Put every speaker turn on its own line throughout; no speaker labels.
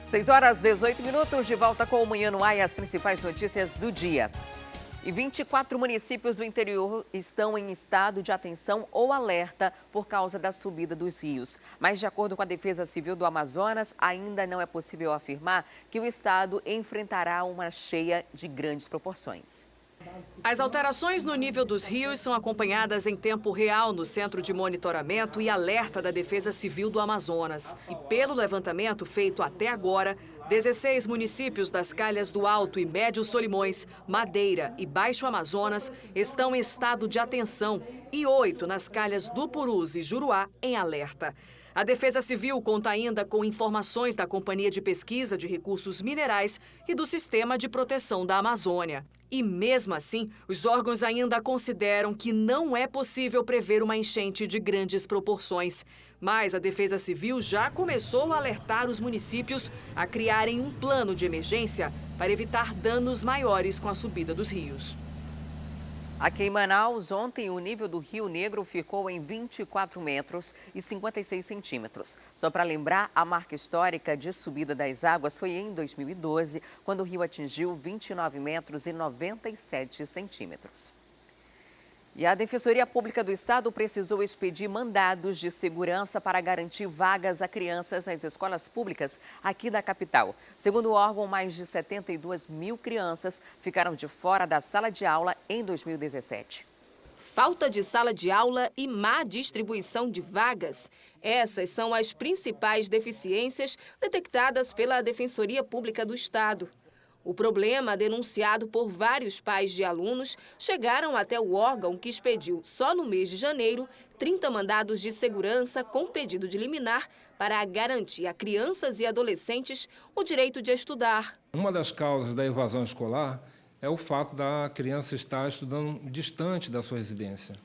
6h18, de volta com o Manhã no Ar e as principais notícias do dia. E 24 municípios do interior estão em estado de atenção ou alerta por causa da subida dos rios. Mas, de acordo com a Defesa Civil do Amazonas, ainda não é possível afirmar que o estado enfrentará uma cheia de grandes proporções.
As alterações no nível dos rios são acompanhadas em tempo real no Centro de Monitoramento e Alerta da Defesa Civil do Amazonas. E pelo levantamento feito até agora, 16 municípios das calhas do Alto e Médio Solimões, Madeira e Baixo Amazonas estão em estado de atenção e 8 nas calhas do Purus e Juruá em alerta. A Defesa Civil conta ainda com informações da Companhia de Pesquisa de Recursos Minerais e do Sistema de Proteção da Amazônia. E mesmo assim, os órgãos ainda consideram que não é possível prever uma enchente de grandes proporções. Mas a Defesa Civil já começou a alertar os municípios a criarem um plano de emergência para evitar danos maiores com a subida dos rios.
Aqui em Manaus, ontem o nível do Rio Negro ficou em 24 metros e 56 centímetros. Só para lembrar, a marca histórica de subida das águas foi em 2012, quando o rio atingiu 29 metros e 97 centímetros. E a Defensoria Pública do Estado precisou expedir mandados de segurança para garantir vagas a crianças nas escolas públicas aqui da capital. Segundo o órgão, mais de 72 mil crianças ficaram de fora da sala de aula em 2017.
Falta de sala de aula e má distribuição de vagas. Essas são as principais deficiências detectadas pela Defensoria Pública do Estado. O problema, denunciado por vários pais de alunos, chegaram até o órgão que expediu, só no mês de janeiro, 30 mandados de segurança com pedido de liminar para garantir a crianças e adolescentes o direito de estudar.
Uma das causas da evasão escolar é o fato da criança estar estudando distante da sua residência.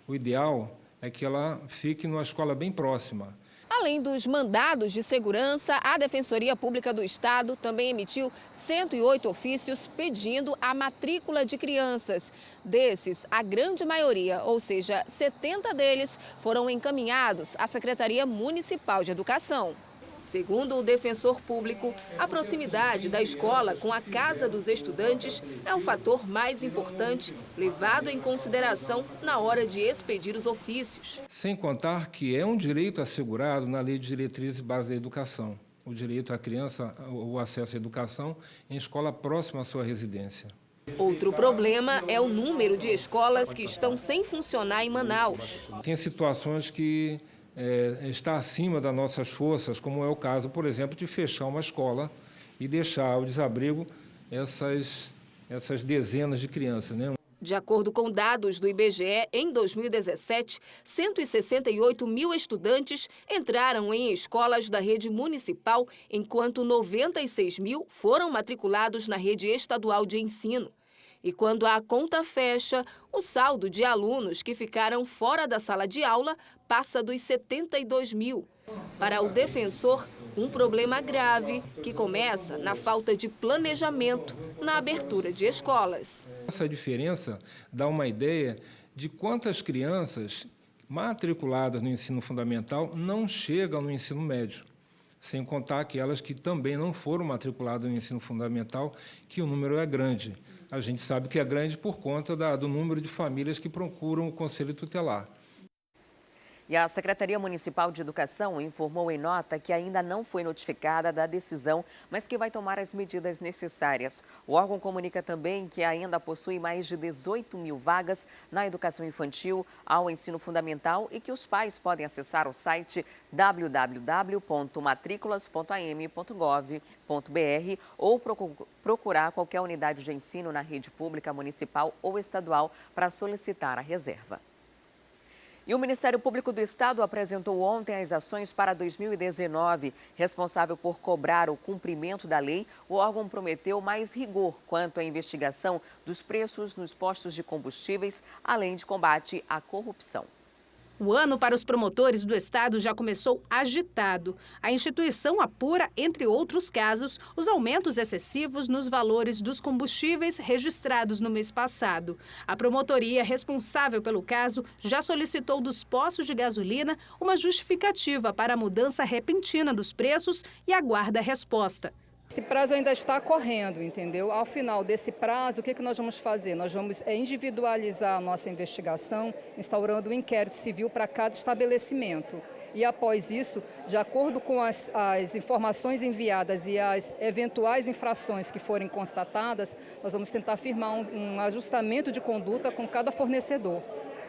O ideal é que ela fique numa escola bem próxima.
Além dos mandados de segurança, a Defensoria Pública do Estado também emitiu 108 ofícios pedindo a matrícula de crianças. Desses, a grande maioria, ou seja, 70 deles, foram encaminhados à Secretaria Municipal de Educação. Segundo o defensor público, a proximidade da escola com a casa dos estudantes é o fator mais importante levado em consideração na hora de expedir os ofícios.
Sem contar que é um direito assegurado na Lei de Diretrizes e Bases da Educação, o direito à criança, o acesso à educação em escola próxima à sua residência.
Outro problema é o número de escolas que estão sem funcionar em Manaus.
Tem situações que está acima das nossas forças, como é o caso, por exemplo, de fechar uma escola e deixar ao desabrigo essas dezenas de crianças, né?
De acordo com dados do IBGE, em 2017, 168 mil estudantes entraram em escolas da rede municipal, enquanto 96 mil foram matriculados na rede estadual de ensino. E quando a conta fecha, o saldo de alunos que ficaram fora da sala de aula passa dos 72 mil. Para o defensor, um problema grave que começa na falta de planejamento na abertura de escolas.
Essa diferença dá uma ideia de quantas crianças matriculadas no ensino fundamental não chegam no ensino médio, sem contar aquelas que também não foram matriculadas no ensino fundamental, que o número é grande. A gente sabe que é grande por conta do número de famílias que procuram o Conselho Tutelar.
E a Secretaria Municipal de Educação informou em nota que ainda não foi notificada da decisão, mas que vai tomar as medidas necessárias. O órgão comunica também que ainda possui mais de 18 mil vagas na educação infantil ao ensino fundamental e que os pais podem acessar o site www.matriculas.am.gov.br ou procurar qualquer unidade de ensino na rede pública, municipal ou estadual para solicitar a reserva. E o Ministério Público do Estado apresentou ontem as ações para 2019. Responsável por cobrar o cumprimento da lei, o órgão prometeu mais rigor quanto à investigação dos preços nos postos de combustíveis, além de combate à corrupção.
O ano para os promotores do Estado já começou agitado. A instituição apura, entre outros casos, os aumentos excessivos nos valores dos combustíveis registrados no mês passado. A promotoria responsável pelo caso já solicitou dos postos de gasolina uma justificativa para a mudança repentina dos preços e aguarda a resposta.
Esse prazo ainda está correndo, entendeu? Ao final desse prazo, o que nós vamos fazer? Nós vamos individualizar a nossa investigação, instaurando um inquérito civil para cada estabelecimento. E após isso, de acordo com as informações enviadas e as eventuais infrações que forem constatadas, nós vamos tentar firmar um ajustamento de conduta com cada fornecedor.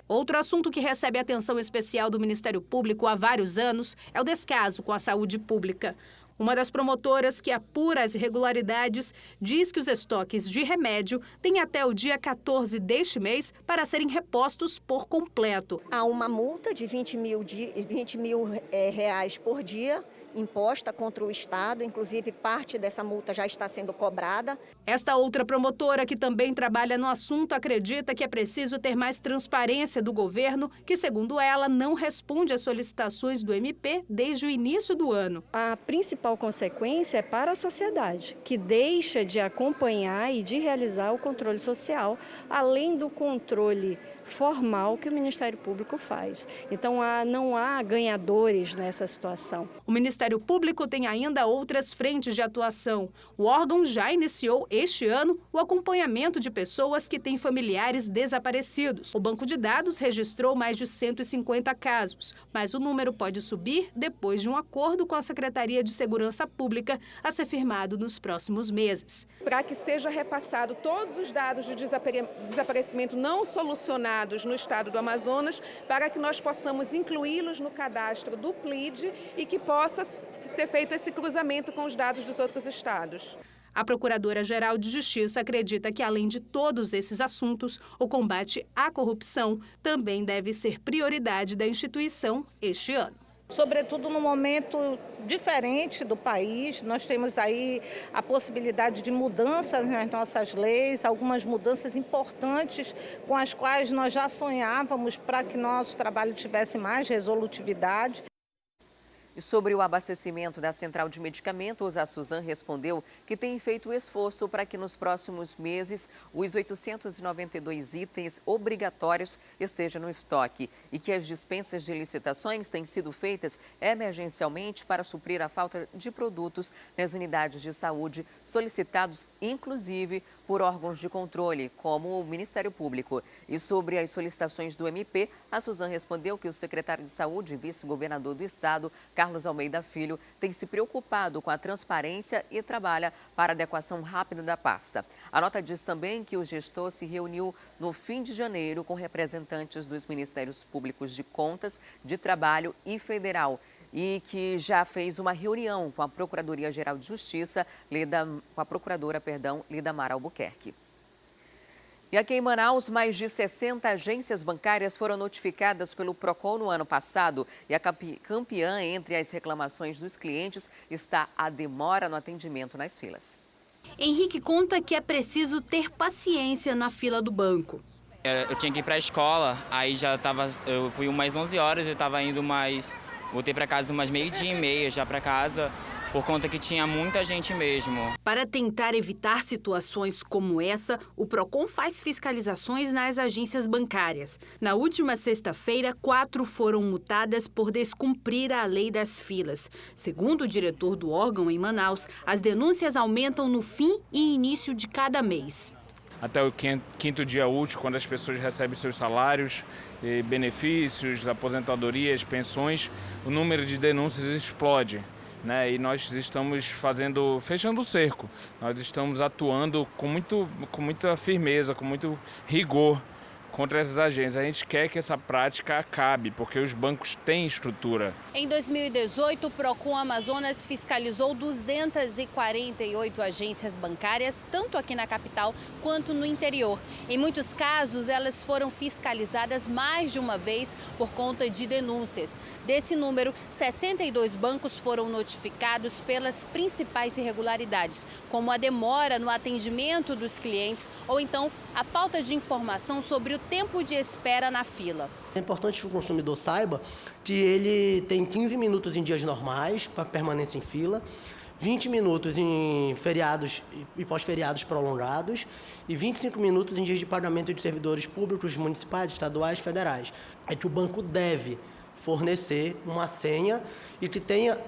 Outro assunto que recebe atenção especial do Ministério Público há vários anos é o descaso com a saúde pública. Uma das promotoras que apura as irregularidades diz que os estoques de remédio têm até o dia 14 deste mês para serem repostos por completo.
Há uma multa de 20 mil reais por dia imposta contra o Estado, inclusive parte dessa multa já está sendo cobrada.
Esta outra promotora, que também trabalha no assunto, acredita que é preciso ter mais transparência do governo, que, segundo ela, não responde às solicitações do MP desde o início do ano.
A principal consequência é para a sociedade, que deixa de acompanhar e de realizar o controle social, além do controle formal que o Ministério Público faz. Então, não há ganhadores nessa situação.
O Ministério Público tem ainda outras frentes de atuação. O órgão já iniciou este ano o acompanhamento de pessoas que têm familiares desaparecidos. O banco de dados registrou mais de 150 casos, mas o número pode subir depois de um acordo com a Secretaria de Segurança Pública a ser firmado nos próximos meses.
Para que seja repassado todos os dados de desaparecimento não solucionados no estado do Amazonas, para que nós possamos incluí-los no cadastro do PLID e que possa ser feito esse cruzamento com os dados dos outros estados.
A Procuradora-Geral de Justiça acredita que, além de todos esses assuntos, o combate à corrupção também deve ser prioridade da instituição este ano.
Sobretudo no momento diferente do país, nós temos aí a possibilidade de mudanças nas nossas leis, algumas mudanças importantes com as quais nós já sonhávamos para que nosso trabalho tivesse mais resolutividade.
E sobre o abastecimento da central de medicamentos, a Suzan respondeu que tem feito esforço para que nos próximos meses os 892 itens obrigatórios estejam no estoque e que as dispensas de licitações têm sido feitas emergencialmente para suprir a falta de produtos nas unidades de saúde, solicitados inclusive por órgãos de controle, como o Ministério Público. E sobre as solicitações do MP, a Suzan respondeu que o secretário de Saúde e vice-governador do estado, Carlos Almeida Filho, tem se preocupado com a transparência e trabalha para a adequação rápida da pasta. A nota diz também que o gestor se reuniu no fim de janeiro com representantes dos Ministérios Públicos de Contas, de Trabalho e Federal e que já fez uma reunião com a Procuradoria-Geral de Justiça, com a Procuradora, Lidamar Albuquerque. E aqui em Manaus, mais de 60 agências bancárias foram notificadas pelo PROCON no ano passado. E a campeã entre as reclamações dos clientes está a demora no atendimento nas filas.
Henrique conta que é preciso ter paciência na fila do banco.
Eu tinha que ir para a escola, aí eu fui umas 11 horas, eu estava indo voltei para casa umas 12h30 já para casa, por conta que tinha muita gente mesmo.
Para tentar evitar situações como essa, o PROCON faz fiscalizações nas agências bancárias. Na última sexta-feira, 4 foram multadas por descumprir a lei das filas. Segundo o diretor do órgão em Manaus, as denúncias aumentam no fim e início de cada mês.
Até o quinto dia útil, quando as pessoas recebem seus salários, benefícios, aposentadorias, pensões, o número de denúncias explode. E nós estamos fechando o cerco. Nós estamos atuando com muita firmeza, com muito rigor contra essas agências. A gente quer que essa prática acabe, porque os bancos têm estrutura.
Em 2018, o PROCON Amazonas fiscalizou 248 agências bancárias, tanto aqui na capital quanto no interior. Em muitos casos, elas foram fiscalizadas mais de uma vez por conta de denúncias. Desse número, 62 bancos foram notificados pelas principais irregularidades, como a demora no atendimento dos clientes ou então a falta de informação sobre o tempo de espera na fila.
É importante que o consumidor saiba que ele tem 15 minutos em dias normais para permanência em fila, 20 minutos em feriados e pós-feriados prolongados e 25 minutos em dias de pagamento de servidores públicos, municipais, estaduais, federais. É que o banco deve fornecer uma senha e que tenha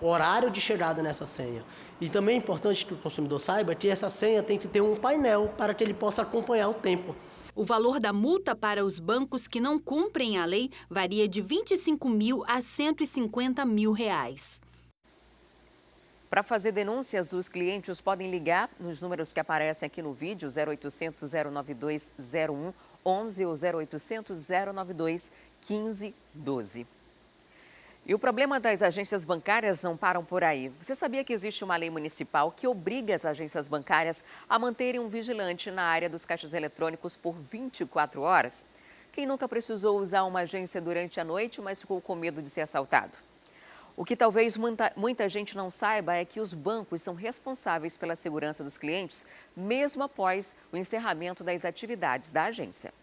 horário de chegada nessa senha. E também é importante que o consumidor saiba que essa senha tem que ter um painel para que ele possa acompanhar o tempo.
O valor da multa para os bancos que não cumprem a lei varia de R$ 25.000 a R$ 150.000.
Para fazer denúncias, os clientes podem ligar nos números que aparecem aqui no vídeo, 0800 092 0111 ou 0800 092 1512. E o problema das agências bancárias não param por aí. Você sabia que existe uma lei municipal que obriga as agências bancárias a manterem um vigilante na área dos caixas eletrônicos por 24 horas? Quem nunca precisou usar uma agência durante a noite, mas ficou com medo de ser assaltado? O que talvez muita gente não saiba é que os bancos são responsáveis pela segurança dos clientes, mesmo após o encerramento das atividades da agência.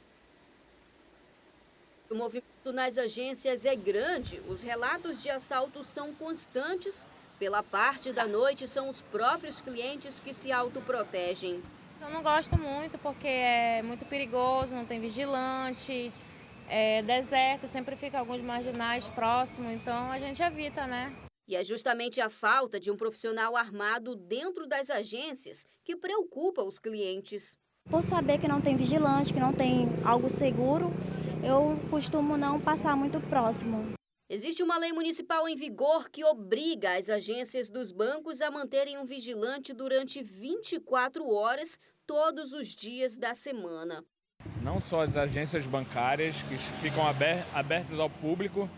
O movimento nas agências é grande, os relatos de assaltos são constantes. Pela parte da noite, são os próprios clientes que se autoprotegem.
Eu não gosto muito porque é muito perigoso, não tem vigilante, é deserto, sempre fica alguns marginais próximos, então a gente evita, né?
E é justamente a falta de um profissional armado dentro das agências que preocupa os clientes.
Por saber que não tem vigilante, que não tem algo seguro, eu costumo não passar muito próximo.
Existe uma lei municipal em vigor que obriga as agências dos bancos a manterem um vigilante durante 24 horas, todos os dias da semana.
Não só as agências bancárias, que ficam abertas ao público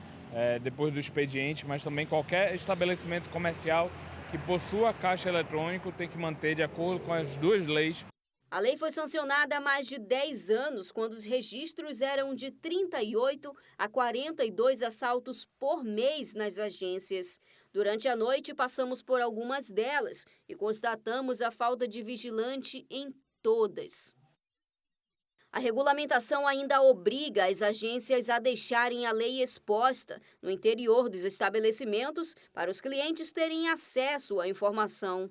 depois do expediente, mas também qualquer estabelecimento comercial que possua caixa eletrônico tem que manter de acordo com as duas leis.
A lei foi sancionada há mais de 10 anos, quando os registros eram de 38 a 42 assaltos por mês nas agências. Durante a noite, passamos por algumas delas e constatamos a falta de vigilante em todas. A regulamentação ainda obriga as agências a deixarem a lei exposta no interior dos estabelecimentos para os clientes terem acesso à informação.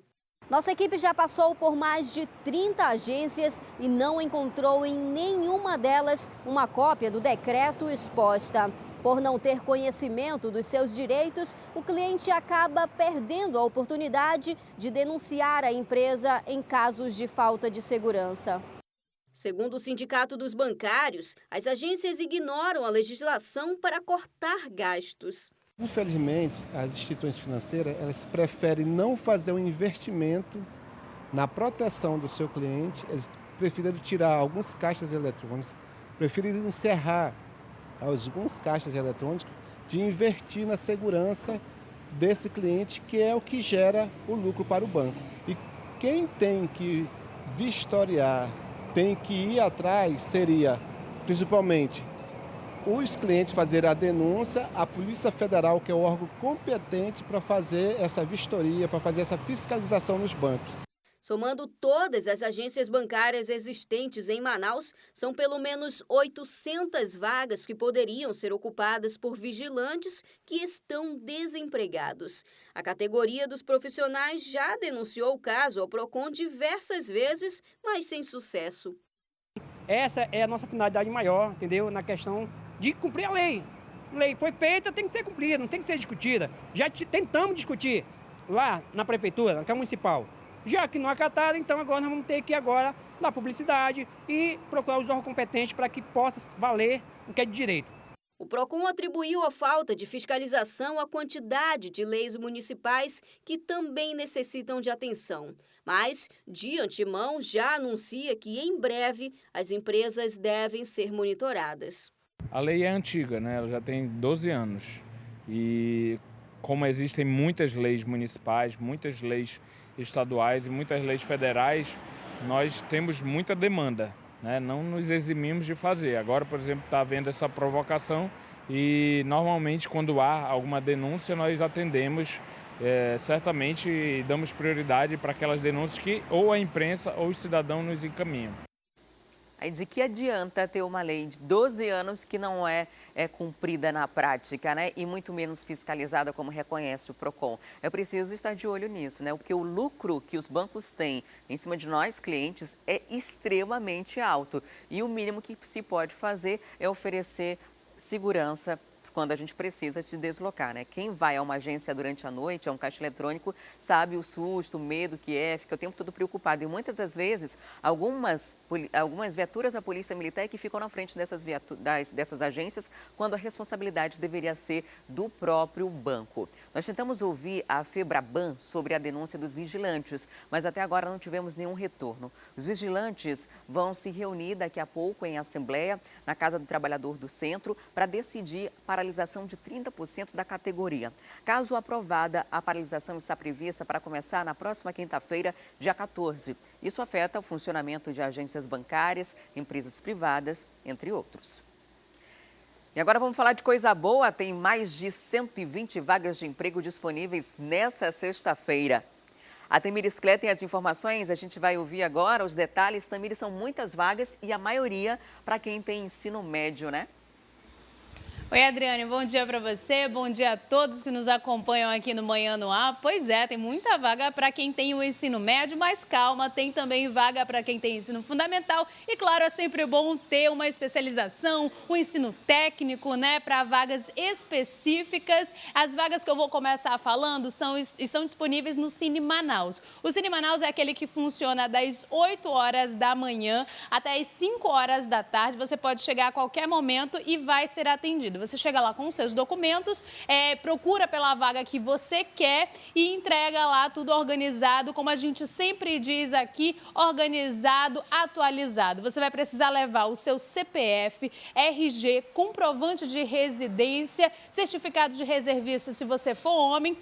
Nossa equipe já passou por mais de 30 agências e não encontrou em nenhuma delas uma cópia do decreto exposta. Por não ter conhecimento dos seus direitos, o cliente acaba perdendo a oportunidade de denunciar a empresa em casos de falta de segurança. Segundo o Sindicato dos Bancários, as agências ignoram a legislação para cortar gastos.
Infelizmente, as instituições financeiras elas preferem não fazer um investimento na proteção do seu cliente, eles preferem tirar alguns caixas eletrônicos, preferem encerrar alguns caixas eletrônicos de investir na segurança desse cliente, que é o que gera o lucro para o banco. E quem tem que vistoriar, tem que ir atrás, seria principalmente os clientes fazerem a denúncia, a Polícia Federal, que é o órgão competente para fazer essa vistoria, para fazer essa fiscalização nos bancos.
Somando todas as agências bancárias existentes em Manaus, são pelo menos 800 vagas que poderiam ser ocupadas por vigilantes que estão desempregados. A categoria dos profissionais já denunciou o caso ao PROCON diversas vezes, mas sem sucesso.
Essa é a nossa finalidade maior, entendeu? Na questão de cumprir a lei. A lei foi feita, tem que ser cumprida, não tem que ser discutida. Já tentamos discutir lá na prefeitura, na Câmara Municipal. Já que não acataram, então agora nós vamos ter que ir agora na publicidade e procurar os órgãos competentes para que possa valer o que é de direito.
O PROCON atribuiu a falta de fiscalização à quantidade de leis municipais que também necessitam de atenção. Mas, de antemão, já anuncia que em breve as empresas devem ser monitoradas.
A lei é antiga, né? Ela já tem 12 anos. E como existem muitas leis municipais, muitas leis estaduais e muitas leis federais, nós temos muita demanda, né? Não nos eximimos de fazer. Agora, por exemplo, está havendo essa provocação e normalmente quando há alguma denúncia nós atendemos, certamente damos prioridade para aquelas denúncias que ou a imprensa ou os cidadãos nos encaminham.
Aí de que adianta ter uma lei de 12 anos que não é cumprida na prática, né? E muito menos fiscalizada, como reconhece o PROCON. É preciso estar de olho nisso, né? Porque o lucro que os bancos têm em cima de nós, clientes, é extremamente alto. E o mínimo que se pode fazer é oferecer segurança quando a gente precisa se deslocar, né? Quem vai a uma agência durante a noite, a um caixa eletrônico, sabe o susto, o medo que fica o tempo todo preocupado. E muitas das vezes, algumas viaturas da Polícia Militar que ficam na frente dessas agências, quando a responsabilidade deveria ser do próprio banco. Nós tentamos ouvir a FEBRABAN sobre a denúncia dos vigilantes, mas até agora não tivemos nenhum retorno. Os vigilantes vão se reunir daqui a pouco em assembleia, na Casa do Trabalhador do Centro, para decidir paralisação de 30% da categoria. Caso aprovada, a paralisação está prevista para começar na próxima quinta-feira, dia 14. Isso afeta o funcionamento de agências bancárias, empresas privadas, entre outros. E agora vamos falar de coisa boa. Tem mais de 120 vagas de emprego disponíveis nessa sexta-feira. A Tamires Clé tem as informações, a gente vai ouvir agora os detalhes. Tamires, são muitas vagas e a maioria para quem tem ensino médio, né?
Oi, Adriane, bom dia para você, bom dia a todos que nos acompanham aqui no Manhã no Ar. Pois é, tem muita vaga para quem tem o ensino médio, mas calma, tem também vaga para quem tem ensino fundamental. E claro, é sempre bom ter uma especialização, um ensino técnico, né, para vagas específicas. As vagas que eu vou começar falando estão disponíveis no Cine Manaus. O Cine Manaus é aquele que funciona das 8 horas da manhã até as 5 horas da tarde. Você pode chegar a qualquer momento e vai ser atendido. Você chega lá com os seus documentos, procura pela vaga que você quer e entrega lá tudo organizado, como a gente sempre diz aqui, organizado, atualizado. Você vai precisar levar o seu CPF, RG, comprovante de residência, certificado de reservista se você for homem,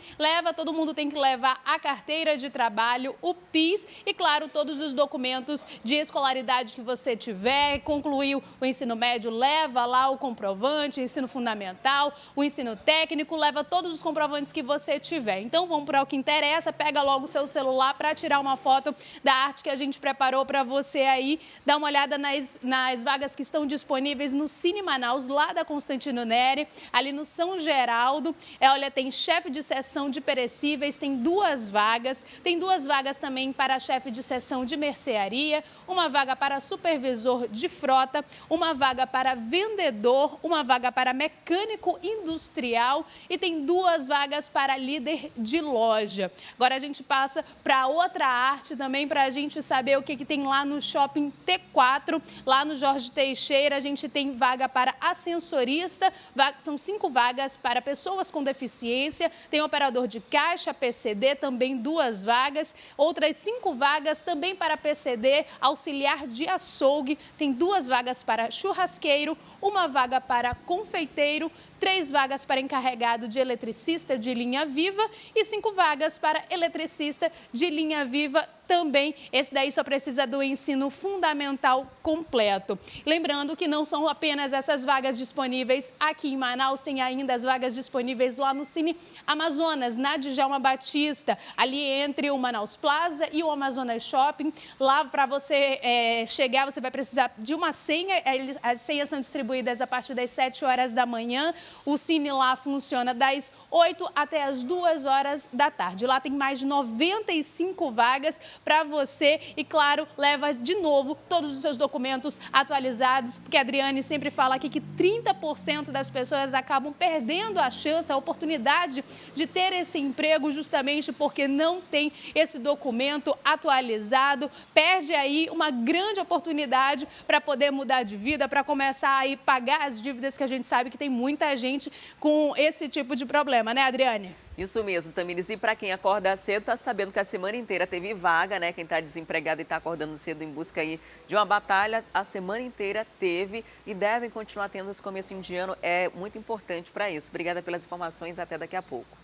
todo mundo tem que levar a carteira de trabalho, o PIS e, claro, todos os documentos de escolaridade que você tiver, concluiu o ensino médio, leva lá o comprovante, ensino fundamental, o ensino técnico, leva todos os comprovantes que você tiver. Então, vamos para o que interessa, pega logo o seu celular para tirar uma foto da arte que a gente preparou para você aí, dá uma olhada nas vagas que estão disponíveis no Cine Manaus, lá da Constantino Neri, ali no São Geraldo. Olha, tem chefe de seção de perecíveis, tem 2 vagas, tem 2 vagas também para chefe de seção de mercearia, uma vaga para supervisor de frota, uma vaga para vendedor, uma vaga para mecânico industrial e tem 2 vagas para líder de loja. Agora a gente passa para outra arte também para a gente saber o que tem lá no Shopping T4, lá no Jorge Teixeira. A gente tem vaga para ascensorista, são 5 vagas para pessoas com deficiência, tem operador de caixa, PCD, também 2 vagas, outras 5 vagas também para PCD, auxiliar de açougue, tem 2 vagas para churrasqueiro, uma vaga para confeiteiro, 3 vagas para encarregado de eletricista de linha viva e 5 vagas para eletricista de linha viva também. Esse daí só precisa do ensino fundamental completo. Lembrando que não são apenas essas vagas disponíveis aqui em Manaus, tem ainda as vagas disponíveis lá no Cine Amazonas, na Djalma Batista, ali entre o Manaus Plaza e o Amazonas Shopping. Lá, para você chegar, você vai precisar de uma senha. As senhas são distribuídas a partir das 7 horas da manhã. O Cine lá funciona das 8 até as 2 horas da tarde. Lá tem mais de 95 vagas para você e, claro, leva de novo todos os seus documentos atualizados, porque a Adriane sempre fala aqui que 30% das pessoas acabam perdendo a chance, a oportunidade de ter esse emprego justamente porque não tem esse documento atualizado, perde aí uma grande oportunidade para poder mudar de vida, para começar aí pagar as dívidas, que a gente sabe que tem muita gente com esse tipo de problema, né, Adriane?
Isso mesmo, Tamires. E para quem acorda cedo, está sabendo que a semana inteira teve vaga, né? Quem está desempregado e está acordando cedo em busca aí de uma batalha, a semana inteira teve e devem continuar tendo esse comecinho de ano. É muito importante para isso. Obrigada pelas informações, até daqui a pouco.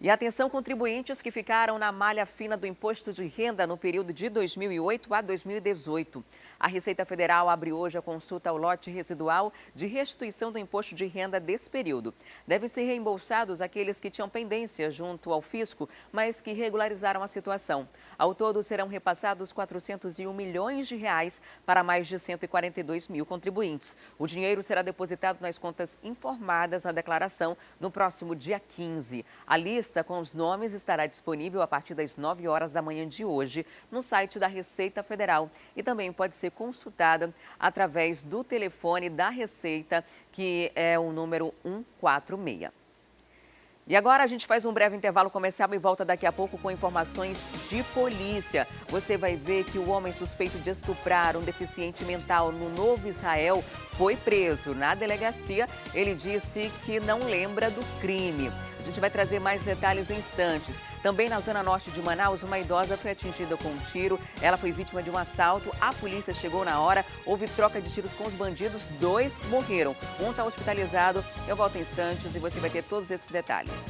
E atenção, contribuintes que ficaram na malha fina do imposto de renda no período de 2008 a 2018. A Receita Federal abre hoje a consulta ao lote residual de restituição do imposto de renda desse período. Devem ser reembolsados aqueles que tinham pendência junto ao fisco, mas que regularizaram a situação. Ao todo, serão repassados 401 milhões de reais para mais de 142 mil contribuintes. O dinheiro será depositado nas contas informadas na declaração no próximo dia 15. A lista com os nomes estará disponível a partir das 9 horas da manhã de hoje no site da Receita Federal e também pode ser consultada através do telefone da Receita, que é o número 146. E agora a gente faz um breve intervalo comercial e volta daqui a pouco com informações de polícia. Você vai ver que o homem suspeito de estuprar um deficiente mental no Novo Israel foi preso. Na delegacia, ele disse que não lembra do crime. A gente vai trazer mais detalhes em instantes. Também na zona norte de Manaus, uma idosa foi atingida com um tiro. Ela foi vítima de um assalto. A polícia chegou na hora. Houve troca de tiros com os bandidos. 2 morreram. Um está hospitalizado. Eu volto em instantes e você vai ter todos esses detalhes.